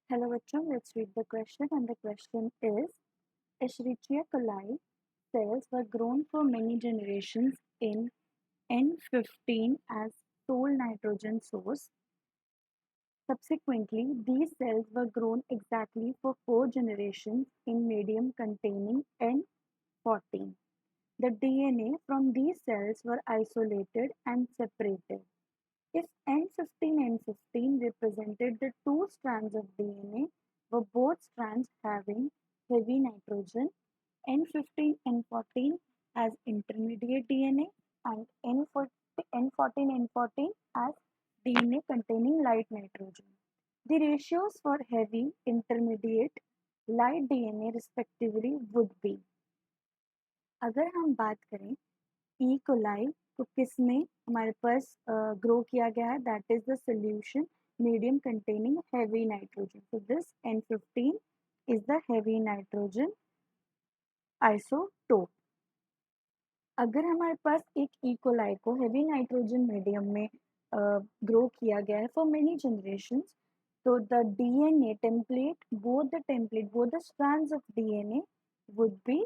Hello bachon, let's read the question and the question is Escherichia coli cells were grown for many generations in N15 as sole nitrogen source. Subsequently, these cells were grown exactly for 4 generations in medium containing N14. The DNA from these cells were isolated and separated. If N15 represented the two strands of DNA, were both strands having heavy nitrogen, N15 N14 as intermediate DNA and N14 N14 as DNA containing light nitrogen. The ratios for heavy, intermediate, light DNA respectively would be, अगर हम बात करें E coli को किस में हमारे पास grow किया गया है, that is the solution medium containing heavy nitrogen. So this N15 is the heavy nitrogen isotope. अगर हमारे पास एक ई कोलाई को हेवी नाइट्रोजन मीडियम में ग्रो किया गया है फॉर मेनी जनरेशंस, तो the DNA template, both the strands of DNA would be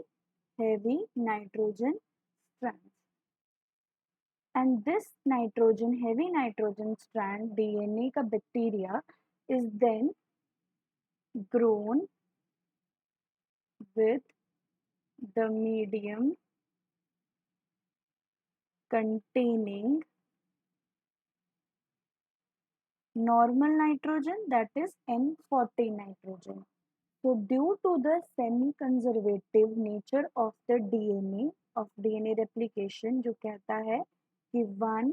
heavy nitrogen strands. And this heavy nitrogen strand DNA का bacteria is then grown with the medium containing normal nitrogen, that is N40 nitrogen. So due to the semi-conservative nature of the DNA replication, जो कहता है कि one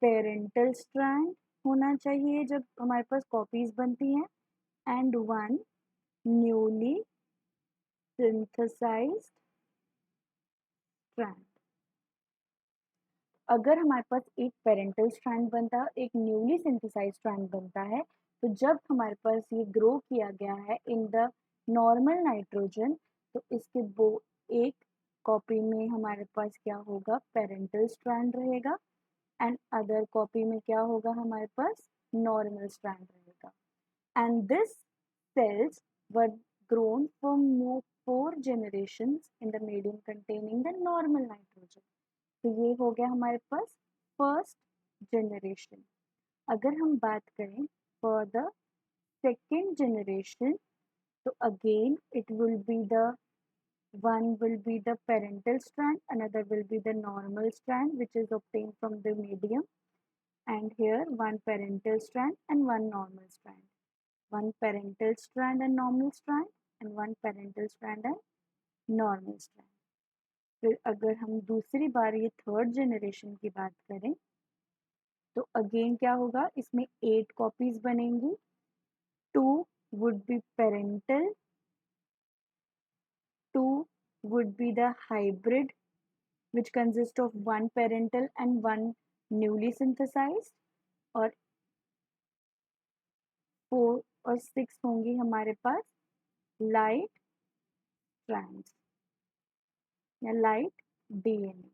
parental strand होना चाहिए जब हमारे पास copies बनती हैं and one newly synthesized strand. अगर हमारे पास एक पेरेंटल स्ट्रैंड बनता है, एक न्यूली सिंथेसाइज्ड स्ट्रैंड बनता है, तो जब हमारे पास ये ग्रो किया गया है इन द नॉर्मल नाइट्रोजन, तो इसके एक कॉपी में हमारे पास क्या होगा, पेरेंटल स्ट्रैंड रहेगा एंड अदर कॉपी में क्या होगा, हमारे पास नॉर्मल स्ट्रैंड रहेगा. And this cells were grown for 4 generations in the medium containing the normal nitrogen. तो ये हो गया हमारे पास फर्स्ट जनरेशन. अगर हम बात करें फॉर द सेकेंड जनरेशन, तो again it will be the one will be the parental strand, another will be the normal strand which is obtained from the medium, and here one parental strand and one normal strand, one parental strand and normal strand, and one parental strand and normal strand. फिर अगर हम दूसरी बार ये third generation की बात करें, तो again क्या होगा, इसमें 8 कॉपीज बनेंगी. 2 would be parental, 2 would be the hybrid which consists of one parental and one newly synthesized, और 4 और 6 होंगी हमारे पास लाइट स्ट्रैंड्स या लाइट डीएनए.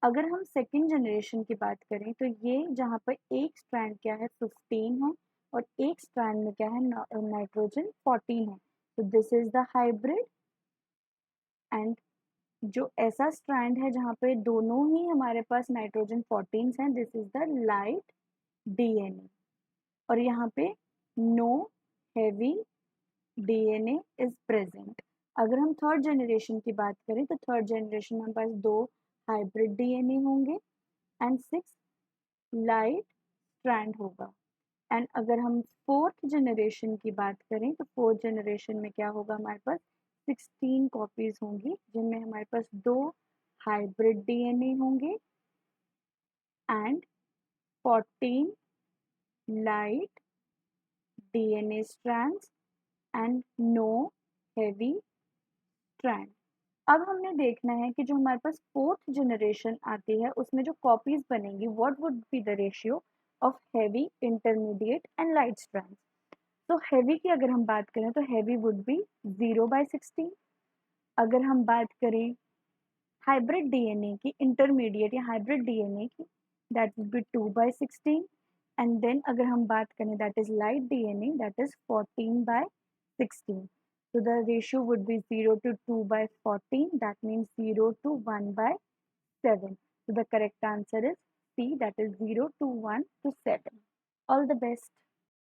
अगर हम सेकेंड जनरेशन की बात करें, तो ये जहाँ पर एक स्ट्रैंड क्या है 15 है और एक स्ट्रैंड में क्या है नाइट्रोजन 14 है, तो this is the hybrid. And जो ऐसा स्ट्रैंड है जहाँ पे दोनों ही हमारे पास नाइट्रोजन 14 हैं, this is the light DNA. और यहाँ पे no heavy DNA is present. अगर हम थर्ड जनरेशन की बात करें, तो थर्ड जनरेशन में हमारे पास 2 हाइब्रिड डीएनए होंगे एंड 6 लाइट स्ट्रैंड होगा. एंड अगर हम फोर्थ जनरेशन की बात करें, तो फोर्थ जनरेशन में क्या होगा, हमारे पास 16 कॉपीज होंगी जिनमें हमारे पास 2 हाइब्रिड डीएनए होंगे and 14 light DNA strands and no heavy strand. अब हमने देखना है कि जो हमारे पास फोर्थ जनरेशन आती है उसमें जो कॉपीज बनेंगी, what would be the ratio of heavy, intermediate and light strands. तो हेवी की अगर हम बात करें, तो हेवी वुड बी 0/16. अगर हम बात करें हाइब्रिड डीएनए की, इंटरमीडिएट या हाइब्रिड डीएनए की, that would be 2/16. And then अगर हम बात करें that is light DNA that is 14/16. So the ratio would be 0 to 2/14. That means 0 to 1/7. So the correct answer is C, that is 0 to 1 to 7. All the best.